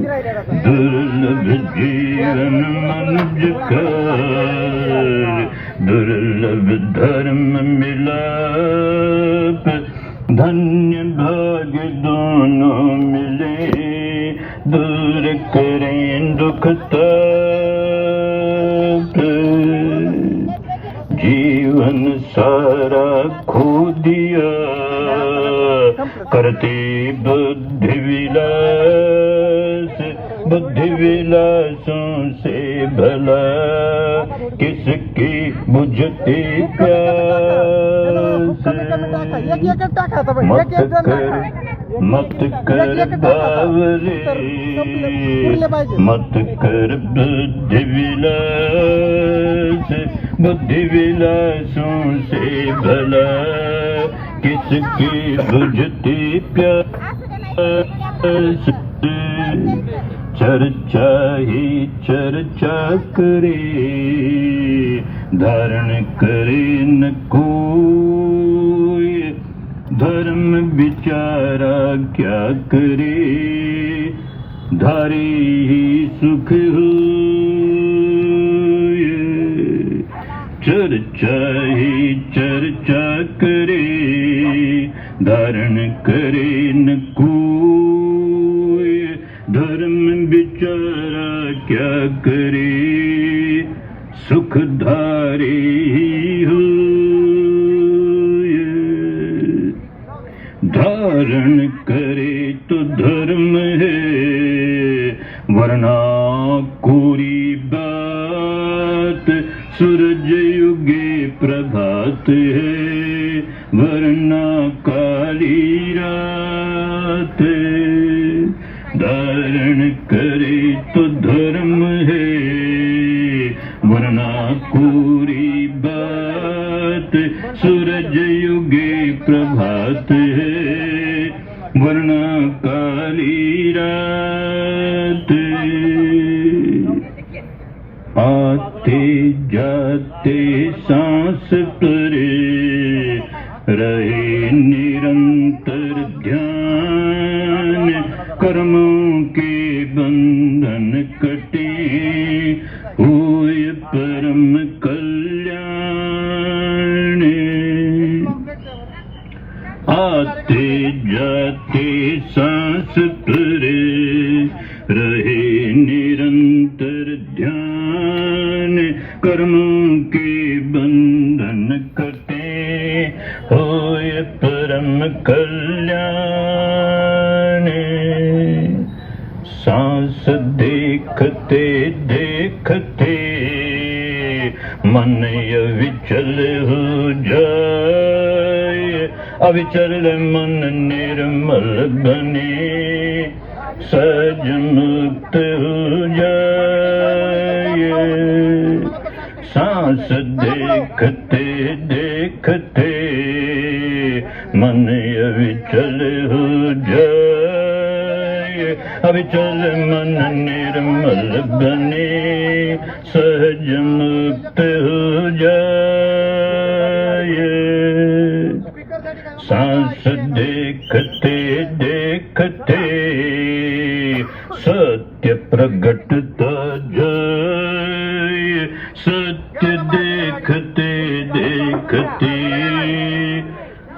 दुर्लभ जीवन मनुज कर, दुर्लभ धर्म मिलाप, धन्य भाग्य दोनों मिले, दूर करें दुख ताप। जीवन सारा खो दिया, करते बुद्धि विलास, बुद्धि विलासों से भला किसकी बुझती प्यास। मत कर बावरे, मत कर बुद्धि विलास, बुद्धि विलासों से भला किसकी बुझती प्यास। चर्चा ही चर्चा करे, धारण करे न कोई, धर्म बिचारा क्या करे, धारी ही सुख होए। चर्चा ही चर्चा करे, धारण करे न कोई, धर्म बिचारा क्या करे, सुखधारी ही होए। धारण करे तो धर्म है, वरना कोरी बात, सूरज युगे प्रभात है, वरना काली रात। धारण करे तो धर्म है, वरना कोरी बात, सूरज युगे प्रभात है, वरना काली रात। आते जाते सांस परे, रहे निरंतर ध्यान, कर्मों के बंधन कटे, हुए परम कल्याण। आते जाते सांस परे, रहे निरंतर ध्यान, कर्मों के बंधन कटे, होए परम कल्याण। सांस देखते देखते मन अविचल हो जाए, अविचल मन निर्मल बने, सहज मुक्त हो जाए। सांस देखते देखते मन अविचल हो जाए, अविचल मन निर्मल बने, सहज मुक्त हो जाए। सांस देखते देखते सत्य प्रगटता जाए, सत्य देखते देखते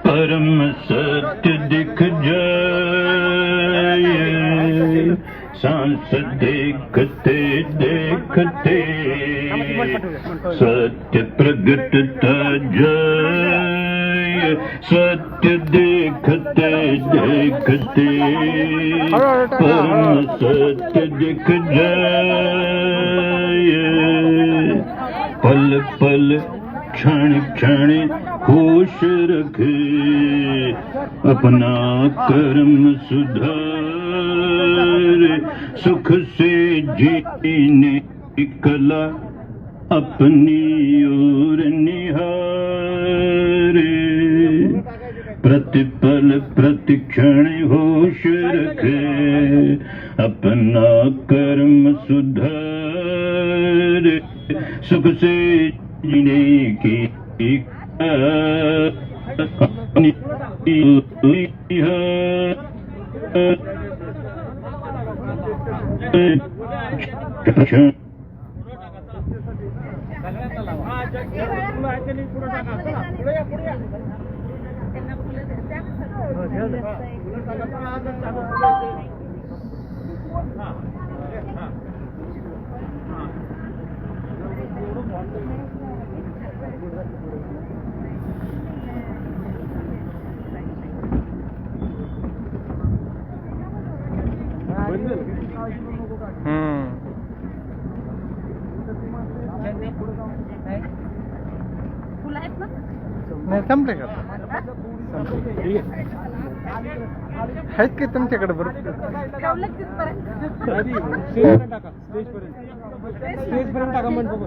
परम सत्य दिख जाए। सांस देखते देखते सत्य प्रगटता जाए, सत्य देखते देखते परम सत्य दिख जाए। पल पल क्षण क्षण होश रखे, अपना कर्म सुधार, सुख से जीने की कला अपनी ओर निहारे। प्रतिपल प्रतिक्षण होश रखे, अपना कर्म सुधार, सुख से जीने की नाही संपले का आहेत की तुमच्याकडे बरोबर स्टेज पर्यंत टाका मंडप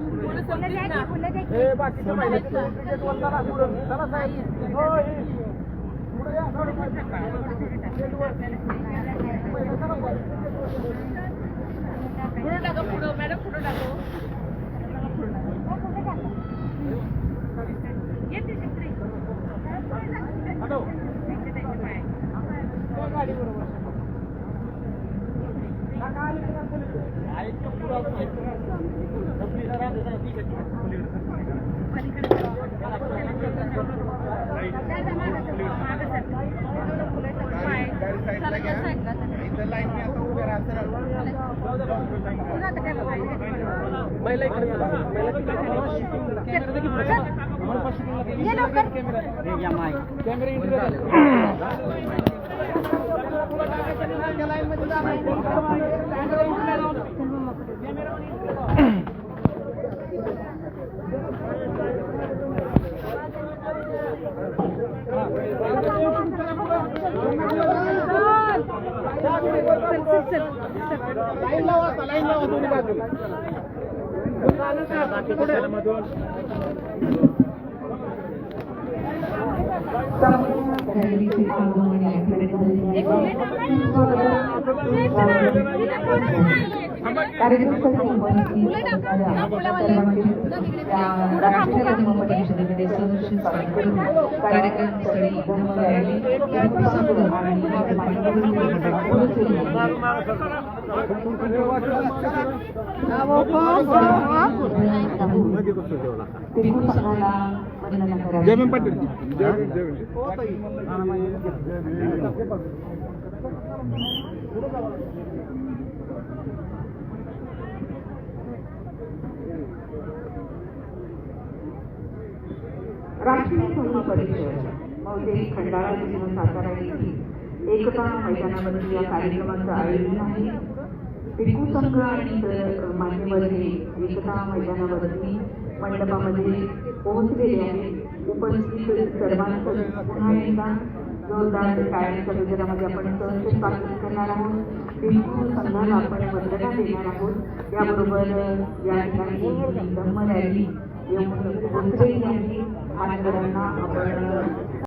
राष्ट्रीय धर्म परिषद मौजे खंडाळा जिल्हा सातारा येथील एकता मैदानावरती या कार्यक्रमाचं आयोजन आहे. भिक्खू संघ आणि मान्यवर हे एकता मैदानावरती मंडपामध्ये पोहोचलेले आहेत. उपस्थित सर्वांचं पुन्हा एकदा जोरदार टाळ्यांच्या गजरामध्ये आपण सहर्ष स्वागत करणार आहोत. भिक्खू संघाला आपण वंदना देणार आहोत. याबरोबर या ठिकाणी धम्म रॅली येऊन पोहोचलेली आहे. मान्यवरांना आपण